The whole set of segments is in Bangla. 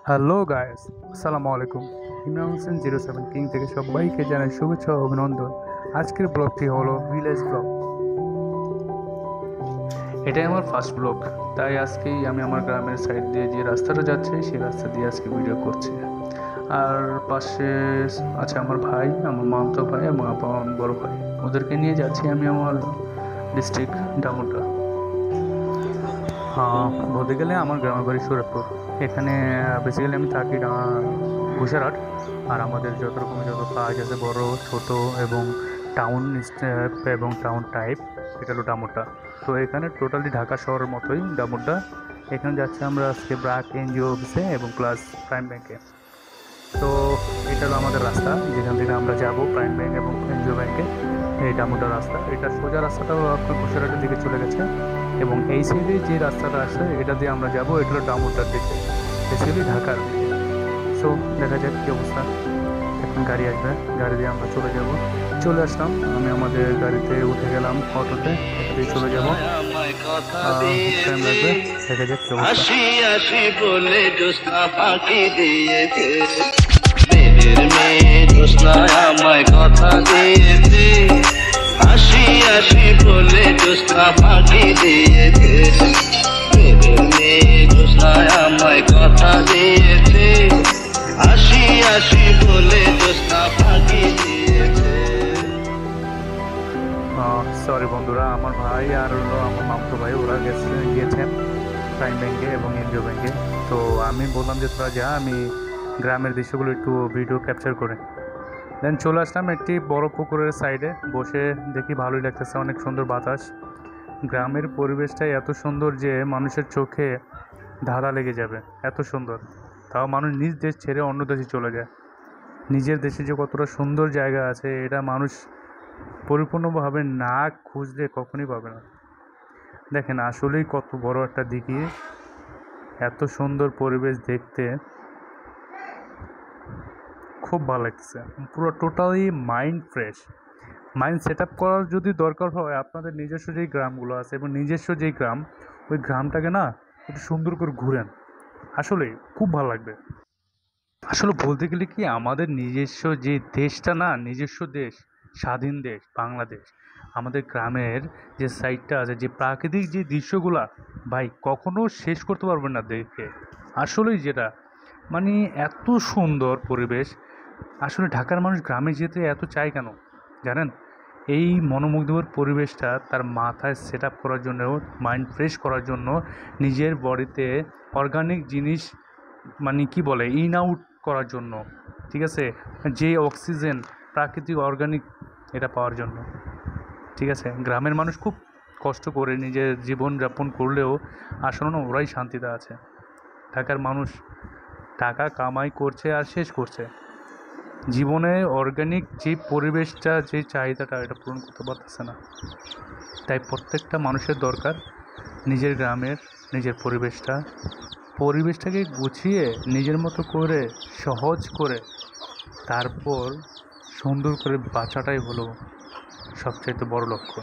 হ্যালো গাইস, আসসালামু আলাইকুম। ইমরান হোসেন 07 কিং থেকে সবাইকে জানাই শুভেচ্ছা ও অভিনন্দন। আজকের ব্লগটি হলো ভিলেজ ব্লগ। এটাই আমার ফার্স্ট ব্লগ, তাই আজকেই আমি আমার গ্রামের সাইড দিয়ে যে রাস্তাটা যাচ্ছে সেই রাস্তা দিয়ে আজকে ভিডিও করছি। আর পাশে আছে আমার ভাই, আমার মামাতো ভাই এবং আমার বড় ভাই। ওদেরকে নিয়ে যাচ্ছি আমি আমার ডিস্ট্রিক্ট ডামুটা। বলতে গেলে আমার গ্রামের বাড়ি সুরতপুর। এখানে বেসিক্যালি আমি থাকি গুজরাট। আর আমাদের যত রকমের যত কাজ আছে, বড় ছোট এবং টাউন স্টেপ এবং টাউন টাইপ, এটা হলো ডামুড্ডা। তো এখানে টোটালি ঢাকা শহরের মতোই ডামুড্ডা। এখানে যাচ্ছি আমরা আজকে ব্র্যাক এনজিও অফিসে এবং প্লাস প্রাইম ব্যাংকে। তো এটা হলো আমাদের রাস্তা, যেখান থেকে আমরা যাব প্রাইম ব্যাংক এবং এনজিও ব্যাংকে। এই ডামুড্ডা রাস্তা, এটা সোজা রাস্তাটাও আপনার গুজরাটের দিকে চলে গেছে এবং এই সাইডে যে রাস্তাটা আছে এটা দিয়ে আমরা যাব, এটা হলো ডামুড্ডার দিকে, বেসিক্যালি ঢাকার দিকে। সো দেখা যাক কী অবস্থা। এখন গাড়ি আসবে, গাড়ি দিয়ে আমরা চলে যাব। চলে আসলাম, আমি আমাদের গাড়িতে উঠে গেলাম, অটোতে দিয়ে চলে যাব। টাইম লাগবে, দেখা যাক কী অবস্থা। বলে জোস্না ফাঁকি দিয়েছে, মেয়েদের মেয়ে জোস্না আমায় কথা দিয়েছে, হাসি হাসি বলে জোস্না ফাঁকি দিয়েছে, মেয়েদের মেয়ে জোস্না আমায় কথা দিয়েছে, হাসি হাসি বলে জোস্না ফাঁকি দিয়েছে। সরি বন্ধুরা, আমার ভাই আর হলো আমার মামাতো ভাই, ওরা গিয়েছেন প্রাইম ব্যাংকে এবং এনজিও ব্যাংকে। তো আমি বললাম যে তোরা যা, আমি গ্রামের দৃশ্যগুলো একটু ভিডিও ক্যাপচার করে। দেন চলে আসলাম একটি বড় পুকুরের সাইডে বসে, দেখি ভালোই লাগতেছে, অনেক সুন্দর বাতাস। গ্রামের পরিবেশটাই এত সুন্দর যে মানুষের চোখে ধাঁধা লেগে যাবে, এত সুন্দর। তাও মানুষ নিজ দেশ ছেড়ে অন্য দেশে চলে যায়। নিজের দেশে যে কতটা সুন্দর জায়গা আছে, এটা মানুষ পরিপূর্ণভাবে না খুঁজলে কখনই পাবে না। দেখেন আসলেই কত বড় একটা দিঘি, এত সুন্দর পরিবেশ দেখতে, খুব ভালো লাগছে। পুরো totally mind fresh. Mind set up করার যদি দরকার হয়, আপনাদের নিজস্ব যেই গ্রামগুলো আছে এবং নিজস্ব যেই গ্রাম, ওই গ্রামটাকে না একটু সুন্দর করে ঘুরেন, আসলে খুব ভালো লাগবে। আসলে বলতে গেলে কি, আমাদের নিজস্ব যে দেশটা না, নিজস্ব দেশ, স্বাধীন দেশ বাংলাদেশ, আমাদের গ্রামের যে সাইডটা আছে, যে প্রাকৃতিক যে দৃশ্যগুলা, ভাই কখনো শেষ করতে পারবেন না দেখে। আসলেই যেটা মানে এত সুন্দর পরিবেশ। আসলে ঢাকার মানুষ গ্রামে যেতে এত চায় কেন জানেন? এই মনোমুগ্ধকর পরিবেশটা তার মাথায় সেট আপ করার জন্য, মাইন্ড ফ্রেশ করার জন্য, নিজের বডিতে অর্গানিক জিনিস মানে কি বলে ইন আউট করার জন্য, ঠিক আছে, যে অক্সিজেন প্রাকৃতিক অর্গানিক, এটা পাওয়ার জন্য। ঠিক আছে, গ্রামের মানুষ খুব কষ্ট করে নিজের জীবনযাপন করলেও আসলে না ওরাই শান্তিতে আছে। ঢাকার মানুষ টাকা কামাই করছে আর শেষ করছে, জীবনে অর্গানিক যে পরিবেশটা, যে চাহিদাটা, এটা পূরণ করতে পারতেছে না। তাই প্রত্যেকটা মানুষের দরকার নিজের গ্রামের, নিজের পরিবেশটাকে গুছিয়ে নিজের মতো করে, সহজ করে, তারপর সুন্দর করে বাঁচাটাই হলো সবচাইতে বড় লক্ষ্য।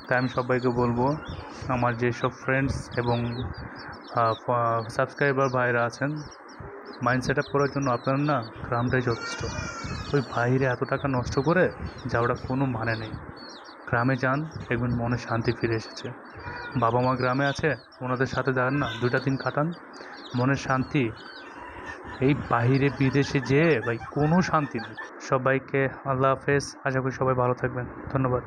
তাই আমি সবাইকে বলবো, আমার যেসব ফ্রেন্ডস এবং সাবস্ক্রাইবার ভাইরা আছেন, মাইন্ড সেট আপ করার জন্য আপনার না গ্রামটাই যথেষ্ট। ওই বাইরে এত টাকা নষ্ট করে যাওয়াটা কোনো মানে নেই। গ্রামে যান, দেখবেন মনে শান্তি ফিরে এসেছে। বাবা মা গ্রামে আছে, ওনাদের সাথে যান না, 2টা দিন কাটান, মনের শান্তি এই বাইরে বিদেশে যেয়ে ভাই কোনো শান্তি নেই। সবাইকে আল্লাহ হাফেজ, আশা করি সবাই ভালো থাকবেন, ধন্যবাদ।